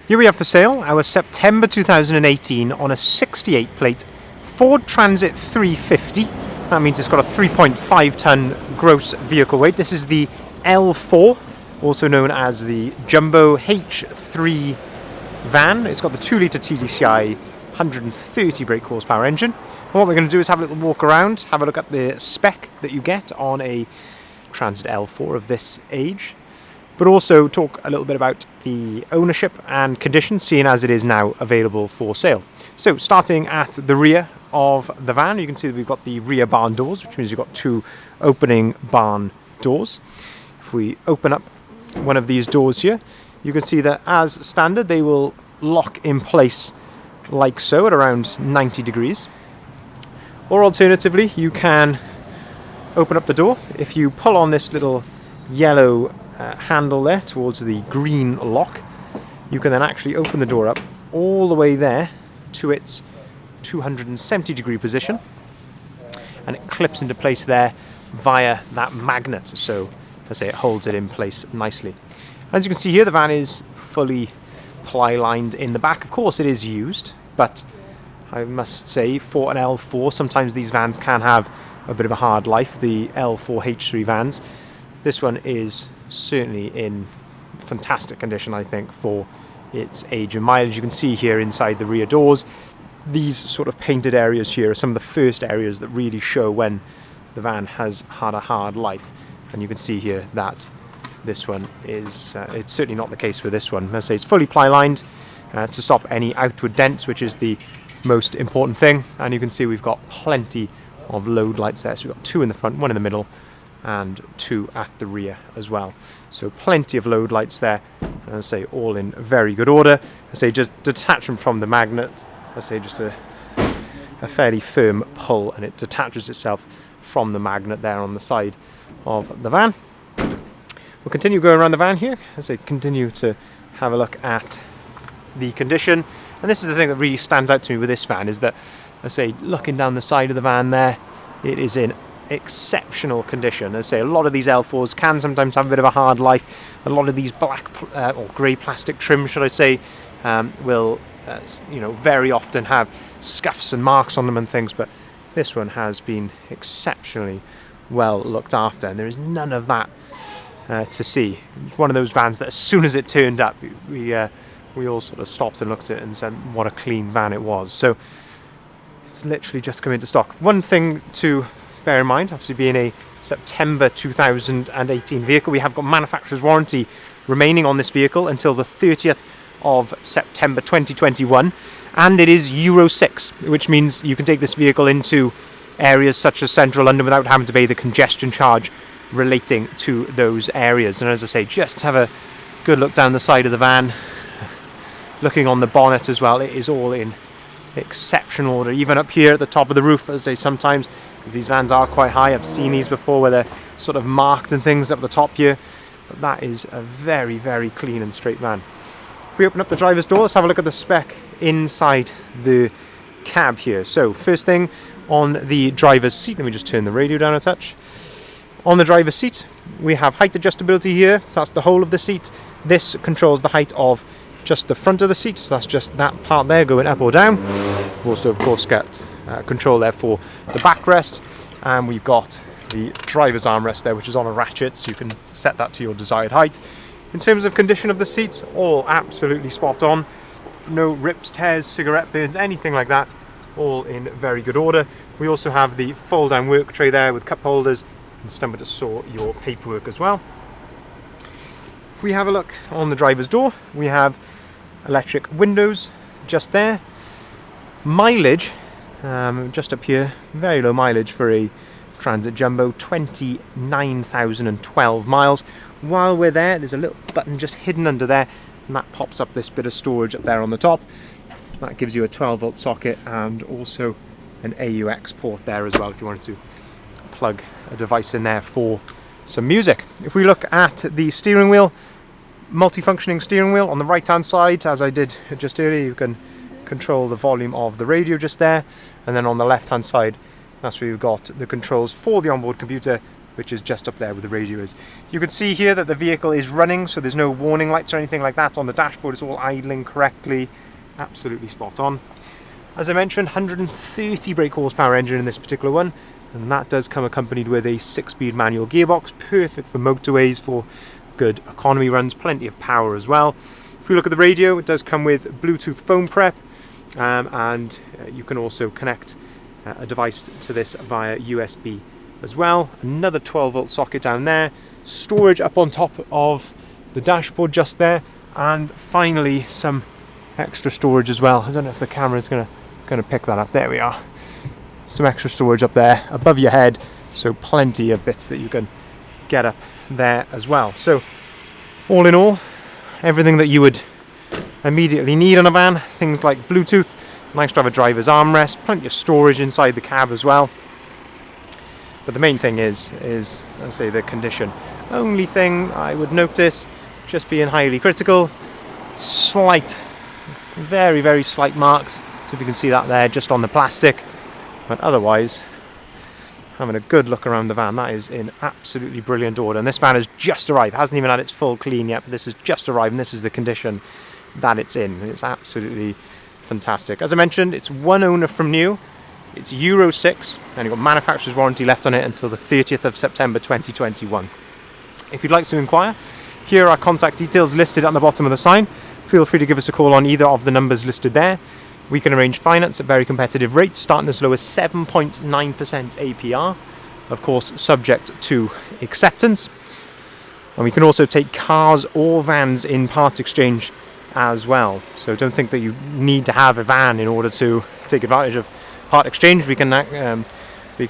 Here we have for sale our September 2018 on a 68 plate Ford Transit 350. That means it's got a 3.5 ton gross vehicle weight. This is the L4, also known as the Jumbo H3 van. It's got the 2 litre TDCi 130 brake horsepower engine. And what we're going to do is have a little walk around, have a look at the spec that you get on a Transit L4 of this age, but also talk a little bit about the ownership and condition, seeing as it is now available for sale. So starting at the rear of the van, you can see that we've got the rear barn doors, which means you've got 2 opening barn doors. If we open up one of these doors here, you can see that as standard they will lock in place like so at around 90 degrees. Or alternatively, you can open up the door. If you pull on this little yellow handle there towards the green lock, you can then actually open the door up all the way there to its 270 degree position, and it clips into place there via that magnet, so as I say, it holds it in place nicely. As you can see here, the van is fully ply lined in the back. Of course it is used, but I must say for an L4 sometimes these vans can have a bit of a hard life, the L4 H3 vans. This one is certainly in fantastic condition, I think, for its age and mileage. You can see here inside the rear doors, these sort of painted areas here are some of the first areas that really show when the van has had a hard life. And you can see here that this one is, it's certainly not the case with this one. As I say, it's fully ply lined to stop any outward dents, which is the most important thing. And you can see we've got plenty of load lights there. So we've got 2 in the front, 1 in the middle, and 2 at the rear as well. So plenty of load lights there, and I say all in very good order. I say just detach them from the magnet. I say just a fairly firm pull, and it detaches itself from the magnet there on the side of the van. We'll continue going around the van here. I say continue to have a look at the condition, and this is the thing that really stands out to me with this van, is that I say looking down the side of the van there, it is in exceptional condition. As I say, a lot of these L4s can sometimes have a bit of a hard life. A lot of these black or grey plastic trims, should I say, will very often have scuffs and marks on them and things, but this one has been exceptionally well looked after, and there is none of that to see. It's one of those vans that as soon as it turned up, we all sort of stopped and looked at it and said what a clean van it was. So it's literally just come into stock. One thing to bear in mind, obviously being a September 2018 vehicle, we have got manufacturer's warranty remaining on this vehicle until the 30th of September 2021, and it is Euro 6, which means you can take this vehicle into areas such as central London without having to pay the congestion charge relating to those areas. And as I say, just have a good look down the side of the van, looking on the bonnet as well. It is all in exceptional order, even up here at the top of the roof. As I say, sometimes, because these vans are quite high, I've seen these before where they're sort of marked and things up the top here, but that is a very, very clean and straight van. If we open up the driver's door, let's have a look at the spec inside the cab here. So first thing, on the driver's seat, let me just turn the radio down a touch. On the driver's seat, we have height adjustability here, so that's the whole of the seat. This controls the height of just the front of the seat, so that's just that part there going up or down. We've also, of course, got control there for the backrest, and we've got the driver's armrest there, which is on a ratchet, so you can set that to your desired height. In terms of condition of the seats, all absolutely spot on. No rips, tears, cigarette burns, anything like that. All in very good order. We also have the fold down work tray there with cup holders and somewhere to store your paperwork as well. If we have a look on the driver's door, we have electric windows just there. Mileage, just up here, very low mileage for a Transit Jumbo, 29,012 miles. While we're there, there's a little button just hidden under there, and that pops up this bit of storage up there on the top. That gives you a 12 volt socket and also an AUX port there as well if you wanted to plug a device in there for some music. If we look at the steering wheel, multifunctioning steering wheel on the right hand side, as I did just earlier, you can control the volume of the radio just there, and then on the left hand side, that's where you've got the controls for the onboard computer which is just up there where the radio is. You can see here that the vehicle is running, so there's no warning lights or anything like that on the dashboard. It's all idling correctly, absolutely spot on. As I mentioned, 130 brake horsepower engine in this particular one, and that does come accompanied with a 6-speed manual gearbox, perfect for motorways, for good economy runs, plenty of power as well. If we look at the radio, it does come with Bluetooth phone prep, and you can also connect a device to this via USB as well. Another 12-volt socket down there, storage up on top of the dashboard just there, and finally some extra storage as well. I don't know if the camera is going to pick that up. There we are. Some extra storage up there above your head, so plenty of bits that you can get up there as well. So all in all, everything that you would immediately need on a van. Things like Bluetooth, nice to have a driver's armrest, plenty of storage inside the cab as well. But the main thing is let's say, the condition. Only thing I would notice, just being highly critical, slight, very, very slight marks. So if you can see that there, just on the plastic. But otherwise, having a good look around the van, that is in absolutely brilliant order. And this van has just arrived, hasn't even had its full clean yet, but this has just arrived, and this is the condition that it's in. It's absolutely fantastic. As I mentioned, it's one owner from new. It's Euro 6, and you've got manufacturer's warranty left on it until the 30th of September 2021. If you'd like to inquire, here are contact details listed at the bottom of the sign. Feel free to give us a call on either of the numbers listed there. We can arrange finance at very competitive rates, starting as low as 7.9% APR, of course subject to acceptance. And we can also take cars or vans in part exchange as well. So don't think that you need to have a van in order to take advantage of part exchange. We can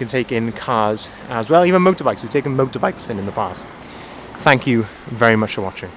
take in cars as well, even motorbikes. We've taken motorbikes in the past. Thank you very much for watching.